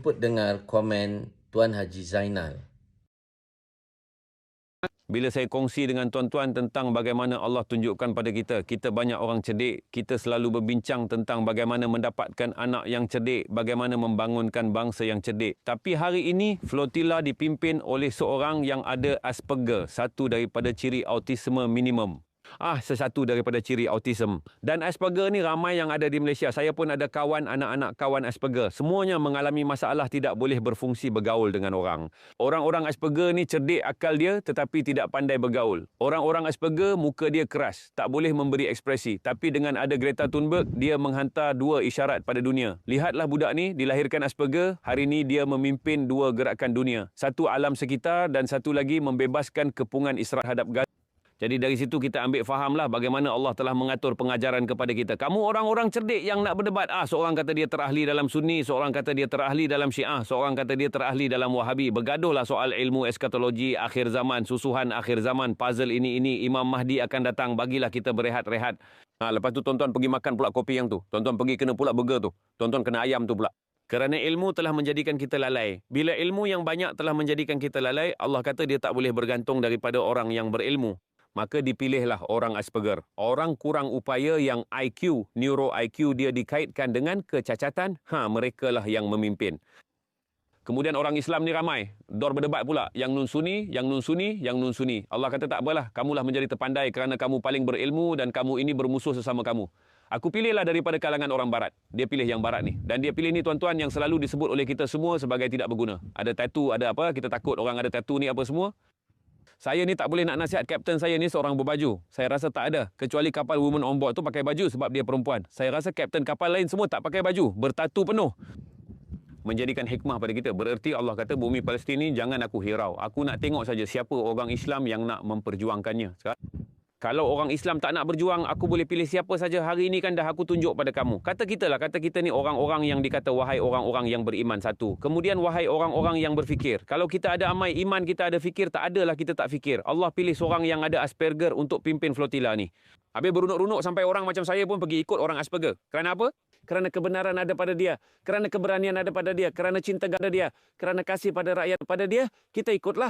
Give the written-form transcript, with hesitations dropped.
jemput dengar komen Tuan Haji Zainal. Bila saya kongsi dengan tuan-tuan tentang bagaimana Allah tunjukkan pada kita, kita banyak orang cerdik, kita selalu berbincang tentang bagaimana mendapatkan anak yang cerdik, bagaimana membangunkan bangsa yang cerdik. Tapi hari ini, flotilla dipimpin oleh seorang yang ada Asperger, satu daripada ciri autisme minimum. Sesuatu daripada ciri autism. Dan Asperger ni ramai yang ada di Malaysia. Saya pun ada kawan, anak-anak kawan Asperger. Semuanya mengalami masalah tidak boleh berfungsi bergaul dengan orang. Orang-orang Asperger ni cerdik akal dia tetapi tidak pandai bergaul. Orang-orang Asperger muka dia keras, tak boleh memberi ekspresi. Tapi dengan ada Greta Thunberg, dia menghantar 2 isyarat pada dunia. Lihatlah budak ni, dilahirkan Asperger, hari ni dia memimpin 2 gerakan dunia. Satu alam sekitar dan satu lagi membebaskan kepungan Israel hadap Gaza. Jadi dari situ kita ambil fahamlah bagaimana Allah telah mengatur pengajaran kepada kita. Kamu orang-orang cerdik yang nak berdebat. Seorang kata dia terahli dalam Sunni, seorang kata dia terahli dalam Syiah, seorang kata dia terahli dalam Wahabi. Bergaduhlah soal ilmu eskatologi, akhir zaman, susuhan akhir zaman, puzzle ini, Imam Mahdi akan datang. Bagilah kita berehat-rehat. Lepas tu tuan-tuan pergi makan pula kopi yang tu. Tuan-tuan pergi kena pula burger tu. Tuan-tuan kena ayam tu pula. Kerana ilmu telah menjadikan kita lalai. Bila ilmu yang banyak telah menjadikan kita lalai, Allah kata dia tak boleh bergantung daripada orang yang berilmu. Maka dipilihlah orang Asperger. Orang kurang upaya yang IQ, neuro IQ dia dikaitkan dengan kecacatan, mereka lah yang memimpin. Kemudian orang Islam ni ramai. Dor berdebat pula. Yang nun Sunni, yang nun Sunni, yang nun Sunni. Allah kata tak apalah, kamulah menjadi terpandai kerana kamu paling berilmu dan kamu ini bermusuh sesama kamu. Aku pilihlah daripada kalangan orang Barat. Dia pilih yang Barat ni. Dan dia pilih ni tuan-tuan yang selalu disebut oleh kita semua sebagai tidak berguna. Ada tattoo, ada apa, kita takut orang ada tattoo ni apa semua. Saya ni tak boleh nak nasihat kapten saya ni seorang berbaju. Saya rasa tak ada. Kecuali kapal women on board tu pakai baju sebab dia perempuan. Saya rasa kapten kapal lain semua tak pakai baju. Bertatu penuh. Menjadikan hikmah pada kita. Bererti Allah kata bumi Palestin ni jangan aku hirau. Aku nak tengok saja siapa orang Islam yang nak memperjuangkannya. Kalau orang Islam tak nak berjuang, aku boleh pilih siapa saja. Hari ini kan dah aku tunjuk pada kamu. Kata kita ni orang-orang yang dikata wahai orang-orang yang beriman satu. Kemudian wahai orang-orang yang berfikir. Kalau kita ada amal iman, kita ada fikir, tak adalah kita tak fikir. Allah pilih seorang yang ada Asperger untuk pimpin flotilla ni. Habis berunuk-runuk sampai orang macam saya pun pergi ikut orang Asperger. Kerana apa? Kerana kebenaran ada pada dia. Kerana keberanian ada pada dia. Kerana cinta pada dia. Kerana kasih pada rakyat pada dia. Kita ikutlah.